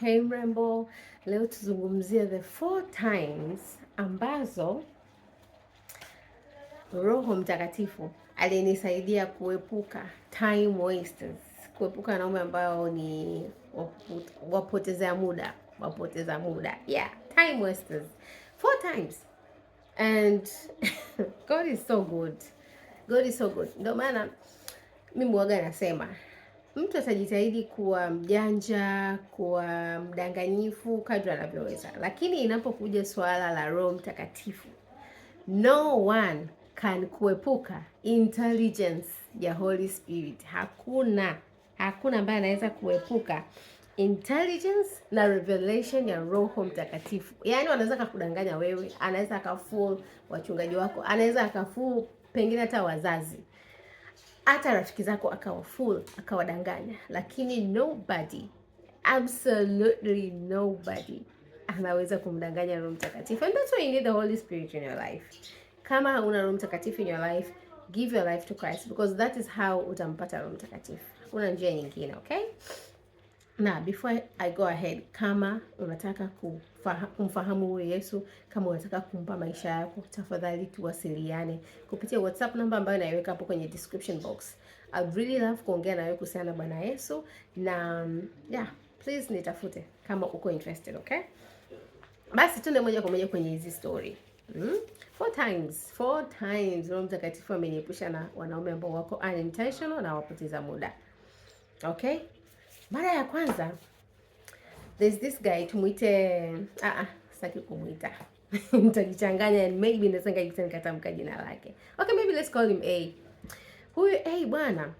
Hey mrembo, leo tuzungumzie the 4 times ambazo Roho Mtakatifu alinisaidia kuepuka time wasters, kuepuka wanaume ambao ni wapoteza muda. Yeah, time wasters. 4 times. And God is so good. God is so good. Ndio maana mimi mwaga nasema mtu atajitahidi kuwa mjanja, kuwa mdanganyifu kadri anavyoweza, lakini inapokuja swala la Roho Mtakatifu, no one can kuepuka intelligence ya Holy Spirit. Hakuna ambaye anaweza kuepuka intelligence na revelation ya Roho Mtakatifu. Yaani wanaweza kukudanganya wewe, anaweza akafool wachungaji wako, anaweza akafool pengine hata wazazi, hata rafiki zako akawa full akawadanganya, lakini nobody, absolutely nobody anaweza kumdanganya Roho Mtakatifu. And that's why you need the Holy Spirit in your life. Kama una Roho Mtakatifu in your life, give your life to Christ, because that is how utampata Roho Mtakatifu. Una njia nyingine, okay? Na before I go ahead, kama unataka kumfahamu huyu Yesu, kama unataka kumpa maisha yako, tafadhali tuwasiliane kupitia WhatsApp namba ambayo naiweka hapo kwenye description box. I'd really love kuongea na wewe kuhusiana na Bwana Yesu, na yeah, please nitafute kama uko interested, okay? Basi tuende moja kwa moja kwenye hizi story. 4 times Roho Mtakatifu ameniepusha na wanaume ambao wako unintentional na wapoteza muda. Okay? Mara ya kwanza, there's this guy tumuite, sitaki kumuita nitajichanganya and maybe naweza nikatamka jina lake. Okay, maybe let's call him A. Huyu A bwana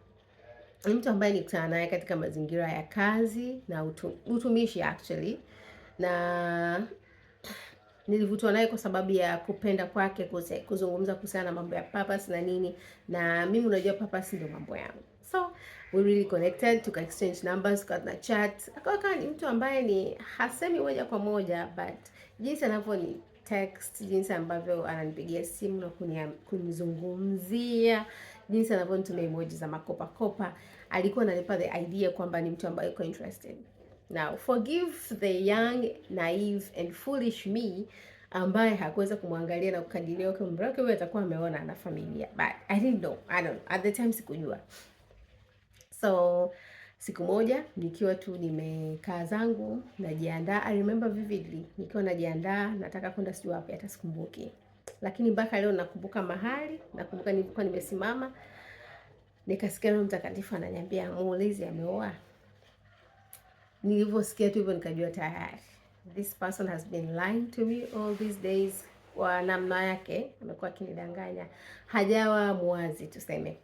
ni mtu ambaye nikutana naye katika mazingira ya kazi na utumishi actually, na nilivutwa naye kwa sababu ya kupenda kwake kuzungumza kuhusiana na mambo ya purpose na nini, na mimi unajua purpose ndio mambo yangu. So we really connected, tuka exchange numbers, tuka chat. Akawa ni mtu ambaye ni hasemi moja kwa moja, but jinsi anavyo ni text, jinsi ambavyo ananipigia simu na kunizungumzia, jinsi anavyo nitumia emoji za makopa kopa, alikuwa ananipa the idea kwamba ni mtu ambaye yuko interested. Now, forgive the young, naive and foolish me ambaye hakuweza kumwangalia na kukadiria kwa umri wake huyo atakuwa ameona ana familia. But I didn't know. At the time sikujua. So siku moja nikiwa tu nimekaa zangu najiandaa, I remember vividly, nikiwa najiandaa nataka kwenda sijui wapi, hata sikumbuki. Lakini mpaka leo nakumbuka mahali, nakumbuka nilikuwa nimesimama, nikasikia Roho Mtakatifu ananiambia muulize ameoa. Nilivyosikia tu hivyo nikajua tayari this person has been lying to me all these days. Kwa namna yake amekuwa akinidanganya, hajawa mwazi tuseme,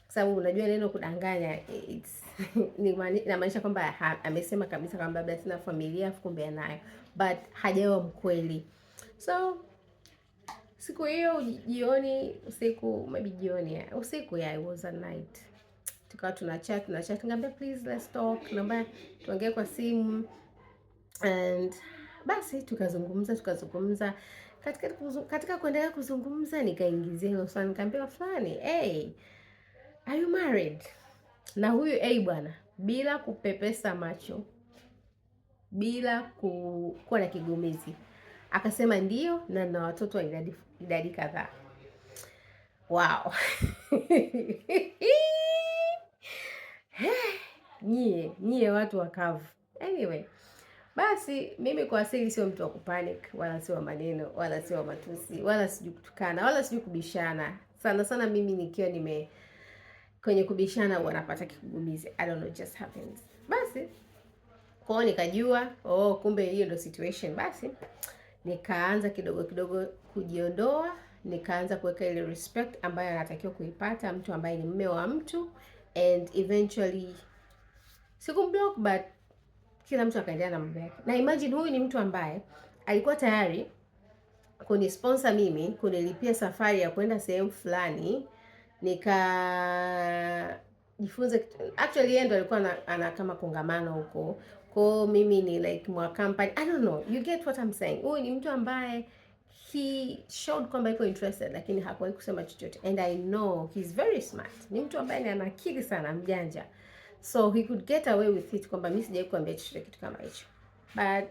sababu unajua neno kudanganya it's inamaanisha kwamba amesema kabisa kwamba labda sina familia, kumbe anayo, but hajawa mkweli. So siku hiyo jioni, usiku, maybe jioni, usiku, yeah, it was a night, tukawa tuna chat, ngambia please let's talk, naomba tuongee kwa simu. And basi tukazungumza. Katika kuendelea kuzungumza nikaingizia hilo swali, nikamwambia fulani, hey, are you married? Na huyu A bwana, bila kupepesa macho, bila kuwa na kigumizi, akasema ndio, na na watoto wa idadi kadhaa. Wow. Nyie watu wakavu. Anyway, basi mimi kwa asili sio mtu wa kupanic, wala sio wa maneno, wala sio wa matusi, wala sijui kutukana, wala sijui kubishana. Sana mimi nikiwa kwenye kubishana wanapata kigumizi. I don't know, just happens. Basi kwao nikajua, kumbe hiyo ndio situation. Basi nikaanza kidogo kujiondoa, nikaanza kuweka ile respect ambayo anatakiwa kuipata mtu ambaye ni mume wa mtu, and eventually sikumblock, but kila mtu akaendelea na mambo yake. Na imagine huyu ni mtu ambaye alikuwa tayari kunisponsor mimi, kunilipia safari ya kwenda sehemu fulani nikajifunza. Actually yeye ndo alikuwa ana kama kongamano huko, kwa mimi ni like mwa company, I don't know, you get what I'm saying. Huyu ni mtu ambaye he showed kwamba yuko interested, lakini hakuwahi kusema chochote, and I know he's very smart. Ni mtu ambaye ana akili sana, mjanja, so he could get away with it kwamba mimi sijawahi kuambia chochote kitu kama hicho. but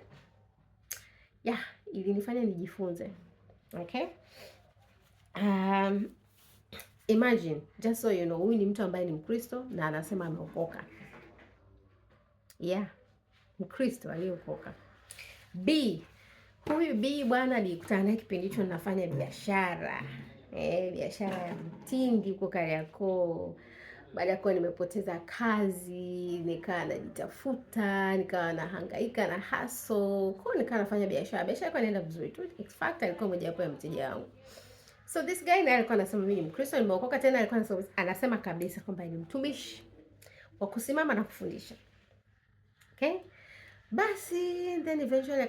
yeah, ilinifanya nijifunze. Okay, imagine, just so you know, huyu ni mtu ambaye ni Mkristo na anasema ameokoka. Yeah, Mkristo aliyeokoka. B, huyu B bwana nilikutana naye kipindi hicho nafanya biashara. Biashara ya mtindi huko Kariakoo. Baada ya kuwa nimepoteza kazi, nikawa najitafuta, nikawa nahangaika na hustle. Kwa hiyo nikawa nafanya biashara. Biashara kwa inaenda vizuri tu. In fact, alikuwa mmoja wapo ya mteja wangu. So this guy naye alikuwa anasema mimi ni Mkristo, nimeokoka, tena alikuwa anasema kabisa kwamba ni mtumishi wa kusimama na kufundisha. Okay? Basi then eventually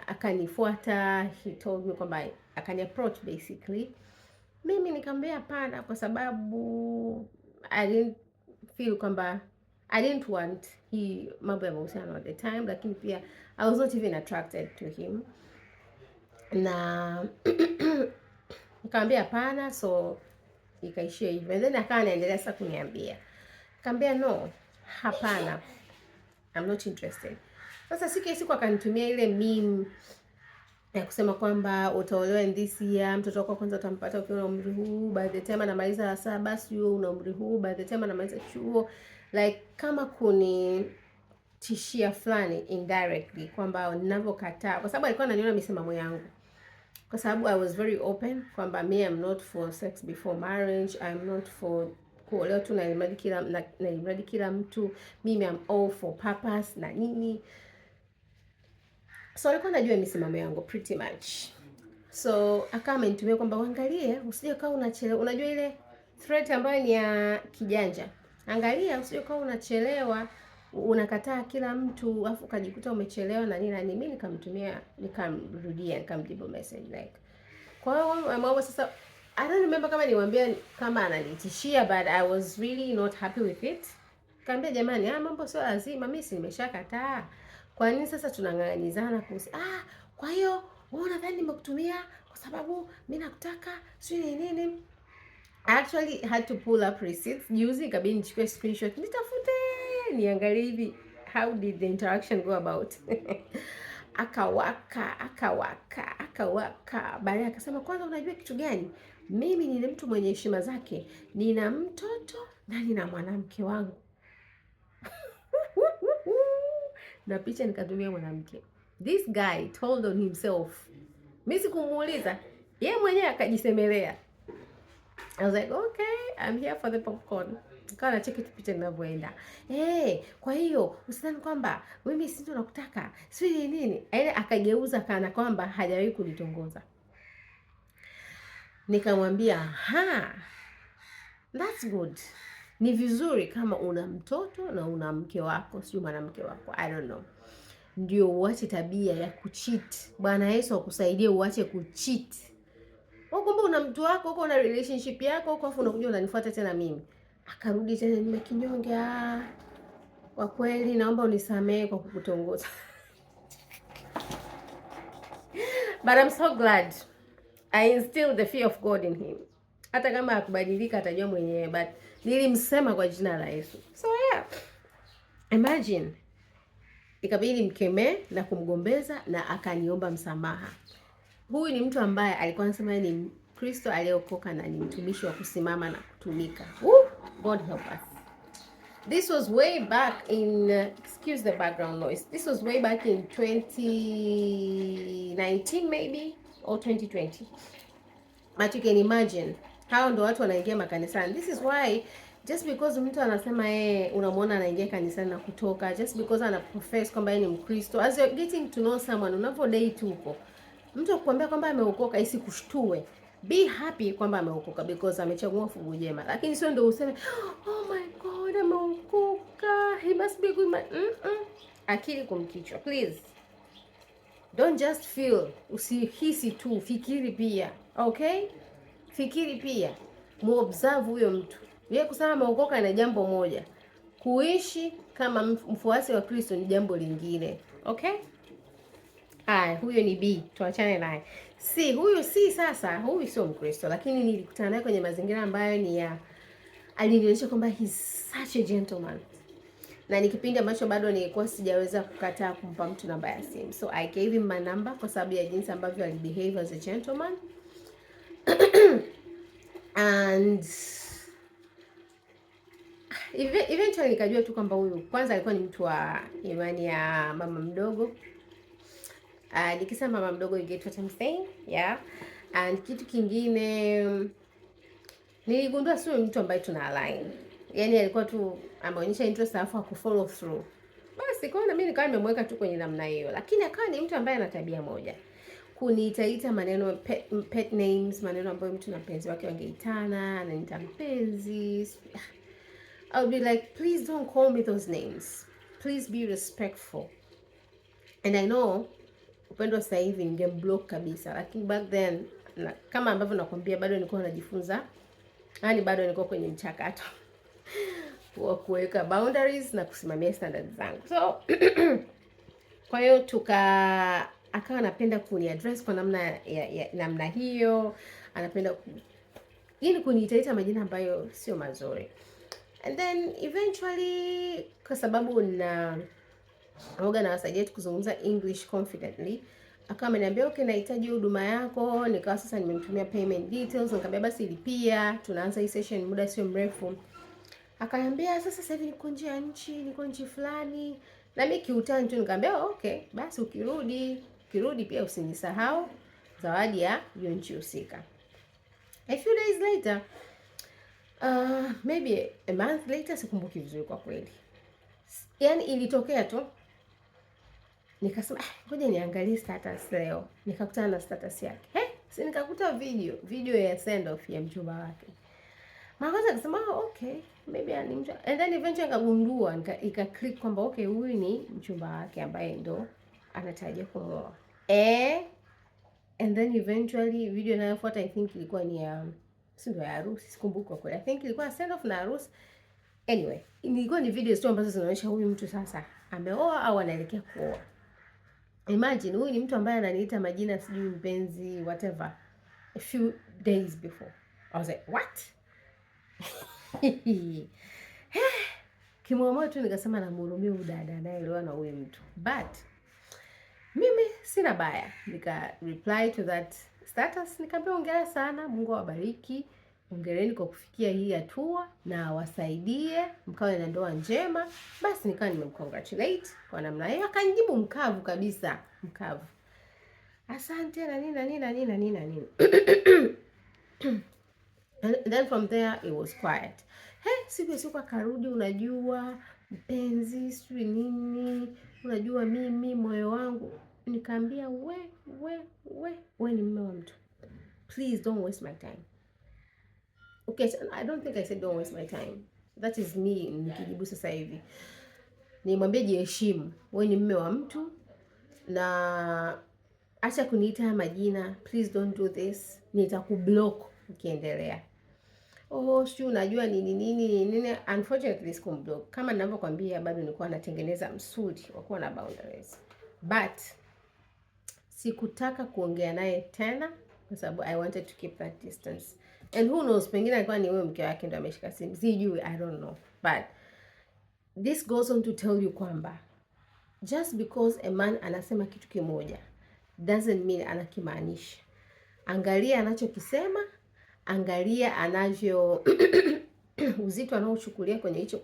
akanifuata, he told me kwamba akani approach basically. Mimi nikamwambia hapana, kwa sababu I didn't feel kwamba I didn't want hii mambo ya mahusiano at the time, lakini pia I was not even attracted to him. Na nikamwambia hapana, so ikaishia hivyo. And then akawa anaendelea sasa kuniambia. Nikamwambia no, hapana, I'm not interested. Sasa siku akanitumia ile meme ya kusema kwamba utaolewa in this year, mtoto wako kwanza utampata ukiwa na umri huu, by the time anamaliza la 7 sio una umri huu, by the time anamaliza chuo, like kama kunitishia fulani indirectly kwamba ninavyokataa, kwa sababu alikuwa ananiona misimamo yangu, kwa sababu I was very open kwamba me I'm not for sex before marriage, I'm not for kuolewa tu na ilimradi kila mtu, mimi I'm all for purpose na nini. So alikuwa anajua misimamo yangu pretty much. So akawa amenitumia kwamba uangalie usije kama unachelewa. Unajua ile threat ambayo ni ya kijanja. Angalia usije kama unachelewa, unakataa kila mtu afu ukajikuta umechelewa na nini na nini. Mimi nikamrudia, nikamjibu message like. Kwa hiyo mama sasa I don't remember kama niwaambia kama ananitishia, but I was really not happy with it. Kaambia jamani, mambo sio lazima, mimi si nimeshakataa. Kwa nini sasa tunang'ang'anizana kuhusu kwa hiyo wewe unadhani nimekutumia kwa sababu mimi nakutaka sio nini? I actually had to pull up receipts. Juzi ikabidi nichukue screenshot nitafute niangalie hivi how did the interaction go about. Akawaka. Baadaye akasema kwanza unajua kitu gani? Mimi ni mtu mwenye heshima zake. Nina mtoto na nina mwanamke wangu. Na picha nikatumia mwanamke. This guy told on himself. Mimi sikumuuliza. Yeye mwenyewe akajisemelea. I was like, okay, I'm here for the popcorn. Nikawa na cheki picha ninavyoenda. Kwa hiyo usidhani kwamba mimi si ndo nakutaka. Sio nini? Ile akageuza kana kwamba hajawahi kunitongoza. Nikamwambia, that's good. Ni vizuri kama una mtoto na una mke wako, sio mwanamke wako. I don't know. Ndio uache tabia ya kucheat. Bwana Yesu akusaidie uache kucheat. Kumbe una mtu wako huko, una relationship yako huko, afu unakuja unanifuata tena mimi. Akarudi tena nimekinyonge. Kwa kweli naomba unisamehe kwa kukutongoza. But I'm so glad I instilled the fear of God in him. Hata kama akubadilika atajua mwenyewe, but nilimsema kwa jina la Yesu. So yeah. Imagine. Ikabidi mkemee na kumgombeza na akaniomba msamaha. Huyu ni mtu ambaye alikuwa anasema ni Kristo aliyeokoka na ni mtumishi wa kusimama na kutumika. God help us. This was way back in excuse the background noise. This was way back in 2019 maybe or 2020. But you can imagine how ndo watu wanaingia makanisani. This is why just because mtu anasema unamwona anaingia kanisani na kutoka, just because ana profess kwamba yeye ni Mkristo, as you're getting to know someone, unavodate huko, mtu akwambia kwamba ameokoka isikushtue. Be happy kwamba ameokoka because amechagua fungu jema. Lakini sio ndio useme, oh my God, ameokoka, he must be good man. Akili kumkichwa, please. Don't just feel, usihisi tu, fikiri pia. Okay? Fikiri pia. Muobserve huyo mtu. Yeye kusema ameokoka na jambo moja. Kuishi kama mfuasi wa Kristo ni jambo lingine. Okay? Huyo ni B, tuachane naye. C, huyu sio Mkristo, lakini nilikutana naye kwenye mazingira ambayo ni ya alinionyesha kwamba he's such a gentleman. na ni kipindi ambacho bado nilikuwa sijaweza kukataa kumpa mtu namba ya simu, so I gave him my number kwa sababu ya jinsi ambavyo alibehave as a gentleman and eventually nikajua tu kwamba huyu kwanza alikuwa ni mtu wa imani ya mama mdogo. Nikisema mama mdogo, you get what I'm saying? Yeah. And kitu kingine niligundua sio mtu ambaye tuna align. Yaani alikuwa tu ameonyesha interest alafu hakufollow through. Basi kwa na mimi nikawa nimemweka tu kwenye namna hiyo. Lakini akawa ni mtu ambaye ana tabia moja. Kuniitaita maneno pet names, maneno ambayo mtu na mpenzi wake wangeitana, ananiita mpenzi. I would be like, please don't call me those names. Please be respectful. And I know upendo sasa hivi ningeblock kabisa, lakini back then kama ambavyo nakwambia bado nilikuwa najifunza. Yaani bado nilikuwa kwenye mchakato wa kuweka boundaries na kusimamia standards zangu. So kwa hiyo akawa anapenda kuniaddress kwa namna hiyo, anapenda yaani kuniitaita majina ambayo sio mazuri. And then eventually kwa sababu nawasaidia kuzungumza English confidently, akawa ameniambia okay, nahitaji huduma yako. Nikawa sasa nimemtumia payment details, nikamwambia basi lipia, tunaanza hii session muda sio mrefu. Akaniambia sasa hivi niko nje ya nchi, niko nchi fulani. Na mimi kiutani tu nikamwambia okay, basi ukirudi pia usinisahau zawadi ya hiyo nchi husika. A few days later, maybe a month later, sikumbuki vizuri kwa kweli. Yaani ilitokea tu nikasema ngoja niangalie status leo. Nikakutana na status yake. Si nikakuta video ya send off ya mchumba wake. Makaza akasema okay, maybe ni mtu. And then eventually nikagundua, click kwamba okay, huyu ni mchumba wake ambaye ndo anatarajia kuoa. And then eventually video inayofuata I think ilikuwa ni si ndio ya harusi, sikumbuki kwa kweli. I think ilikuwa send off na harusi. Anyway, ilikuwa ni videos tu ambazo zinaonyesha huyu mtu sasa ameoa au anaelekea kuoa. Imagine huyu ni mtu ambaye ananiita majina sijui mpenzi whatever a few days before. I was like, what? Kimwamua tu nikasema namhurumia huyu dada anayeolewa na huyu mtu. But mimi sina baya. Nika reply to that status, nikamwambia hongera sana, Mungu awabariki. Hongereni kwa kufikia hii hatua na wasaidie mkawe na ndoa njema. Basi nikawa nimemcongratulate kwa namna hiyo. Akanijibu mkavu kabisa, mkavu. Asante na nini. And then from there it was quiet. Siku akarudi, unajua mpenzi sijui nini, unajua mimi moyo wangu. Nikaambia we ni mume wa mtu. Please don't waste my time. Okay, I don't think I said don't waste my time. That is me nikijibu sasa hivi. Nimwambie jiheshimu. Wewe ni mume wa mtu na acha kuniita majina. Please don't do this. Nitakublock ukiendelea. Si unajua nini. Unfortunately sikumblock. Kama ninavyokuambia bado nilikuwa natengeneza msuli wa kuwa na boundaries. But sikutaka kuongea naye tena kwa sababu I wanted to keep that distance. And who knows, pengine alikuwa ni wewe mke wake ndo ameshika simu. Sijui, I don't know. But this goes on to tell you kwamba just because a man anasema kitu kimoja doesn't mean anakimaanisha. Angalia anachokisema, angalia anavyo uzito anaochukulia kwenye hicho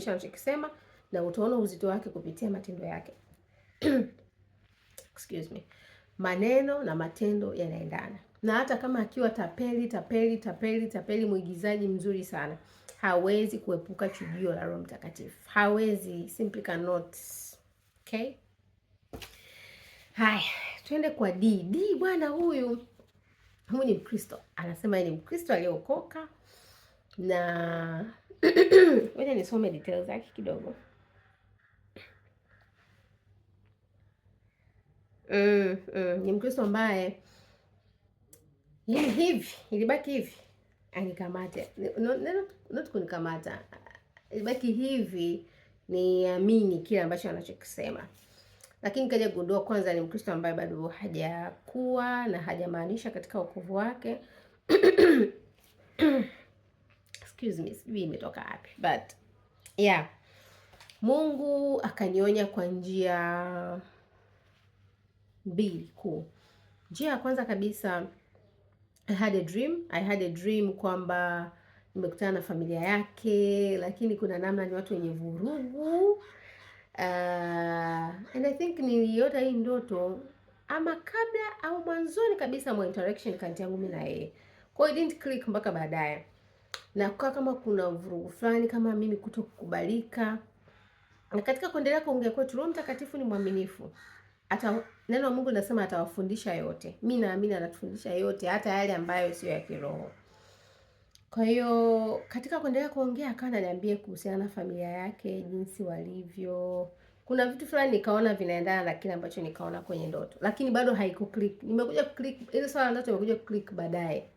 anachokisema, na utaona uzito wake kupitia matendo yake. Excuse me. Maneno na matendo yanaendana. Na hata kama akiwa tapeli mwigizaji mzuri sana, hawezi kuepuka chujio la Roho Mtakatifu. Hawezi, simply cannot. Okay? Haya, tuende kwa D bwana, huyu ni Mkristo. Anasema yeye ni Mkristo aliyeokoka na ngoja nisome details zake kidogo. Ni Mkristo ambaye ilibaki hivi anikamate, not kunikamata, ilibaki hivi niamini kile ambacho anachokisema, lakini kaja kugundua kwanza ni Mkristo ambaye bado hajakuwa na hajamaanisha katika wokovu wake. Excuse me, sijui imetoka wapi, but yeah, Mungu akanionya kwa njia mbili kuu. Njia ya kwanza kabisa, I had a dream kwamba nimekutana na familia yake, lakini kuna namna ni watu wenye vurugu. And I think niliota hii ndoto ama kabla au mwanzoni kabisa mwa interaction kati yangu mimi na yeye. Kwa hiyo it didn't click mpaka baadaye. Na kwa kama kuna vurugu fulani, kama mimi kutokukubalika. Na katika kuendelea kuongea kwetu, Roho Mtakatifu ni mwaminifu. Neno la Mungu linasema atawafundisha yote. Mimi naamini anatufundisha yote, hata yale ambayo sio ya kiroho. Kwa hiyo katika kuendelea kuongea akawa ananiambia kuhusiana na familia yake, jinsi walivyo. Kuna vitu fulani nikaona vinaendana na kile ambacho nikaona kwenye ndoto, lakini bado haikuclick. Nimekuja kuclick ile swala ndoto, imekuja kuclick baadaye.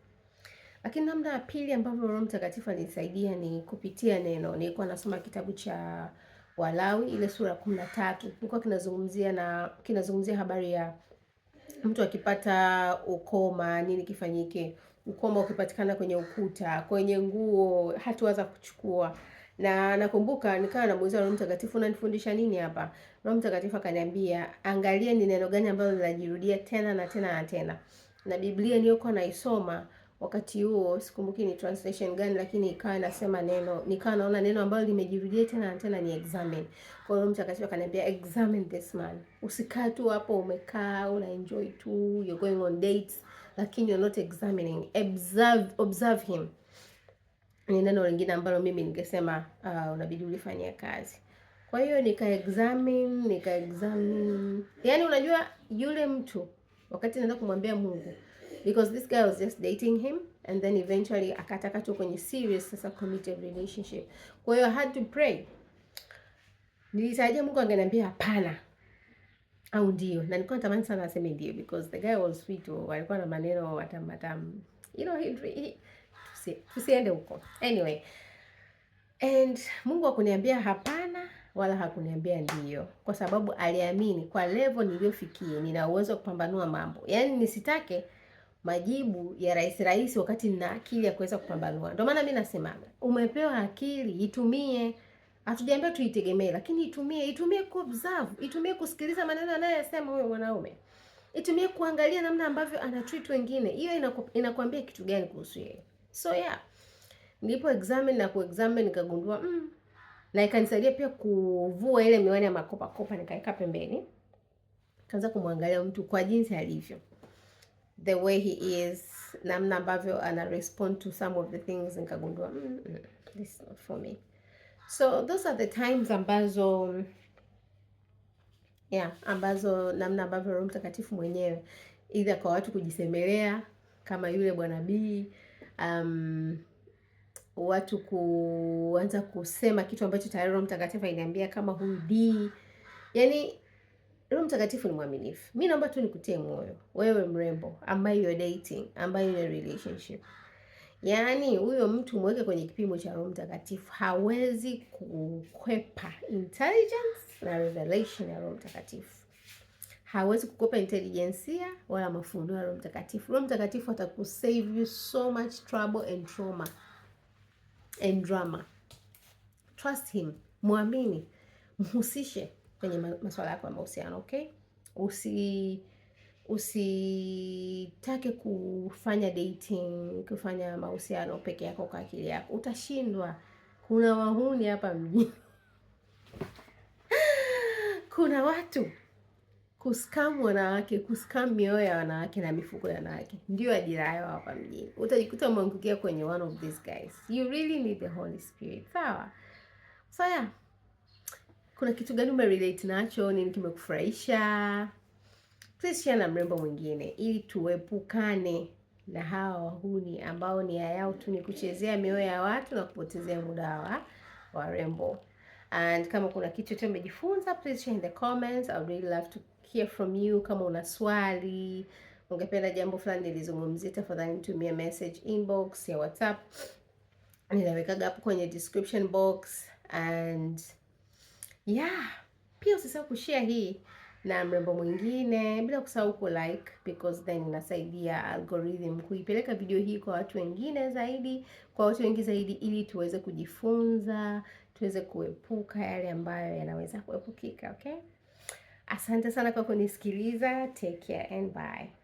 Lakini namna ya pili ambavyo Roho Mtakatifu alinisaidia ni kupitia neno. Nilikuwa nasoma kitabu cha Walawi ile sura 13. Nilikuwa kinazungumzia habari ya mtu akipata ukoma nini kifanyike. Ukoma ukipatikana kwenye ukuta, kwenye nguo, hatua za kuchukua. Na nakumbuka nikawa namuuliza Roho Mtakatifu, unanifundisha nini hapa? Roho Mtakatifu akaniambia, angalia ni neno gani ambalo linajirudia tena na tena na tena. Na Biblia niliyokuwa naisoma wakati huo sikumbuki ni translation gani, lakini ikawa inasema nikawa naona neno ambalo limejirudia tena na tena ni examine. Kwa hiyo Mtakatifu akaniambia, examine this man. Usikae tu hapo umekaa una enjoy tu, you're going on dates, lakini you're not examining. Observe him. Ni neno lingine ambalo mimi ningesema unabidi ulifanyia kazi. Kwa hiyo nika examine. Yaani unajua yule mtu wakati naenda kumwambia Mungu, because this guy was just dating him and then eventually akataka tu kwenye serious sasa committed relationship. Kwa hiyo I had to pray. Nilitarajia Mungu angeniambia hapana au ndio, na nilikuwa natamani sana aseme ndio because the guy was sweet, alikuwa na maneno matamu. You know, tusiende huko. Anyway, and Mungu hakuniambia hapana wala hakuniambia ndio, kwa sababu aliamini kwa level niliyofikia nina uwezo wa kupambanua mambo. Yaani nisitake majibu ya rahisi wakati nina akili ya kuweza kupambanua. Ndio maana mimi nasemaga, umepewa akili, itumie. Hatujaambia tuitegemee, lakini itumie kuobserve, itumie kusikiliza maneno anayosema huyo mwanaume. Itumie kuangalia namna ambavyo anatreat wengine. Hiyo inakwambia kitu gani kuhusu yeye. So yeah, nilipo examine nikagundua na ikanisaidia pia kuvua ile miwani ya makopa nikaweka pembeni. Kaanza kumwangalia mtu kwa jinsi alivyo. The way he is, namna ambavyo ana respond to some of the things, nikagundua this is not for me. So those are the times ambazo namna ambavyo Roho Mtakatifu mwenyewe either kwa watu kujisemelea kama yule bwana B, watu kuanza kusema kitu ambacho tayari Roho Mtakatifu aliniambia kama huyu D. Yaani Roho Mtakatifu ni mwaminifu. Mimi naomba tu nikutie moyo, wewe mrembo ambaye you're dating, ambaye you're in a relationship. Yaani huyo mtu mweke kwenye kipimo cha Roho Mtakatifu, hawezi kukwepa intelligence na revelation ya Roho Mtakatifu. Hawezi kukwepa intelijensia wala mafunuo ya Roho Mtakatifu. Roho Mtakatifu atakusave you so much trouble and trauma and drama. Trust him, muamini, mhusishe kwenye masuala yako ya mahusiano, okay? Usitake kufanya dating, kufanya mahusiano peke yako kwa akili yako. Utashindwa. Kuna wahuni hapa mjini. Kuna watu kuskam wanawake, kuskam mioyo ya wanawake na mifuko ya wanawake. Ndio ajira yao hapa mjini. Utajikuta umeangukia kwenye one of these guys. You really need the Holy Spirit. Sawa? So yeah. Kuna kitu gani umerelate nacho? Nini kimekufurahisha? Please share na mrembo mwingine ili tuepukane na hawa wahuni ambao nia yao tu ni kuchezea mioyo ya watu na kupotezea muda wa warembo. And kama kuna kitu chochote umejifunza, please share in the comments. I would really love to hear from you. Kama una swali, ungependa jambo fulani nilizungumzia, tafadhali nitumie message inbox ya WhatsApp. Ninaweka hapo kwenye description box. And yeah, pia usisahau kushare hii na mrembo mwingine, bila kusahau ku like because then inasaidia algorithm kuipeleka video hii kwa watu wengine zaidi, ili tuweze kujifunza, tuweze kuepuka yale ambayo yanaweza kuepukika. Okay, asante sana kwa kunisikiliza. Take care and bye.